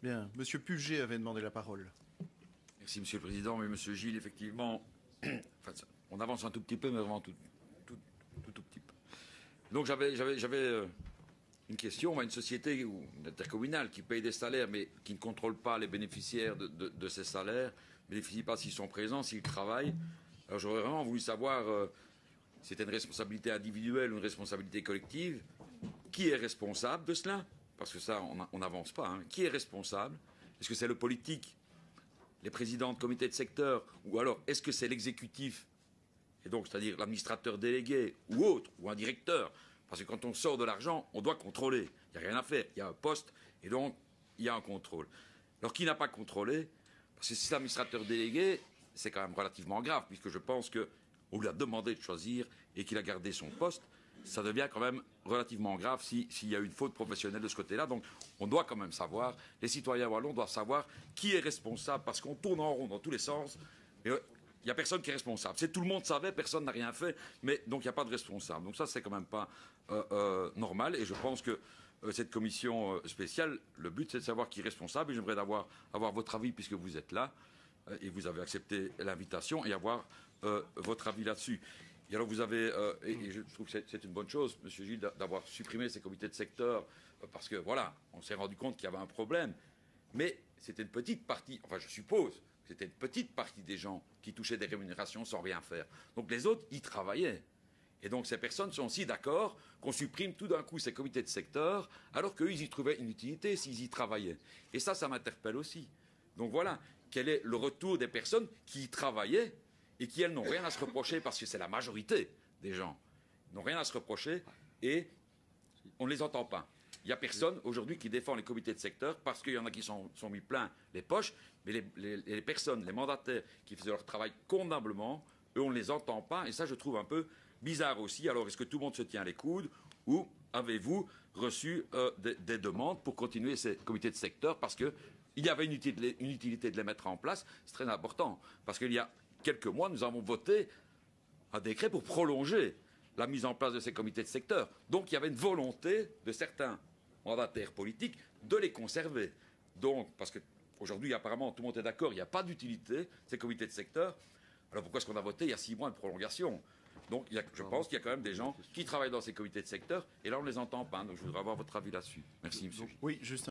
Bien. Monsieur Puget avait demandé la parole. Merci, Monsieur le Président. Mais Monsieur Gilles, effectivement, enfin, on avance un tout petit peu, mais vraiment tout petit peu. Donc j'avais une question. Une société ou une intercommunale qui paye des salaires, mais qui ne contrôle pas les bénéficiaires de ces salaires, ne bénéficie pas s'ils sont présents, s'ils travaillent. Alors j'aurais vraiment voulu savoir si c'était une responsabilité individuelle ou une responsabilité collective. Qui est responsable de cela? Parce que ça, on n'avance pas. Hein. Qui est responsable? Est-ce que c'est le politique, les présidents de comités de secteur, ou alors est-ce que c'est l'exécutif, et donc c'est-à-dire l'administrateur délégué ou autre, ou un directeur? Parce que quand on sort de l'argent, on doit contrôler. Il n'y a rien à faire. Il y a un poste, et donc il y a un contrôle. Alors qui n'a pas contrôlé? Parce que si c'est l'administrateur délégué, c'est quand même relativement grave, puisque je pense qu'on lui a demandé de choisir et qu'il a gardé son poste. Ça devient quand même relativement grave s'il y a une faute professionnelle de ce côté-là. Donc on doit quand même savoir, les citoyens wallons doivent savoir qui est responsable, parce qu'on tourne en rond dans tous les sens. Et il n'y a personne qui est responsable. C'est tout le monde savait, personne n'a rien fait, mais donc il n'y a pas de responsable. Donc ça, c'est quand même pas normal. Et je pense que cette commission spéciale, le but, c'est de savoir qui est responsable. Et j'aimerais avoir votre avis, puisque vous êtes là, et vous avez accepté l'invitation, et avoir votre avis là-dessus. Et alors vous avez, et je trouve que c'est une bonne chose, Monsieur Gilles, d'avoir supprimé ces comités de secteur, parce que voilà, on s'est rendu compte qu'il y avait un problème. Mais c'était une petite partie, enfin je suppose, que c'était une petite partie des gens qui touchaient des rémunérations sans rien faire. Donc les autres, y travaillaient. Et donc ces personnes sont aussi d'accord qu'on supprime tout d'un coup ces comités de secteur, alors qu'eux, ils y trouvaient une utilité s'ils y travaillaient. Et ça m'interpelle aussi. Donc voilà, quel est le retour des personnes qui y travaillaient et qui, elles, n'ont rien à se reprocher, parce que c'est la majorité des gens, n'ont rien à se reprocher, et on ne les entend pas. Il n'y a personne aujourd'hui qui défend les comités de secteur, parce qu'il y en a qui sont mis plein les poches, mais les personnes, les mandataires qui faisaient leur travail convenablement, eux, on ne les entend pas, et ça, je trouve un peu bizarre aussi. Alors, est-ce que tout le monde se tient les coudes, ou avez-vous reçu des demandes pour continuer ces comités de secteur, parce qu'il y avait une utilité de les mettre en place? C'est très important, parce qu'il y a quelques mois, nous avons voté un décret pour prolonger la mise en place de ces comités de secteur. Donc il y avait une volonté de certains mandataires politiques de les conserver. Donc, parce qu'aujourd'hui, apparemment, tout le monde est d'accord, il n'y a pas d'utilité, ces comités de secteur. Alors pourquoi est-ce qu'on a voté il y a 6 mois de prolongation? Donc je pense qu'il y a quand même des gens qui travaillent dans ces comités de secteur, et là on ne les entend pas. Donc je voudrais avoir votre avis là-dessus. Merci, monsieur. Oui, juste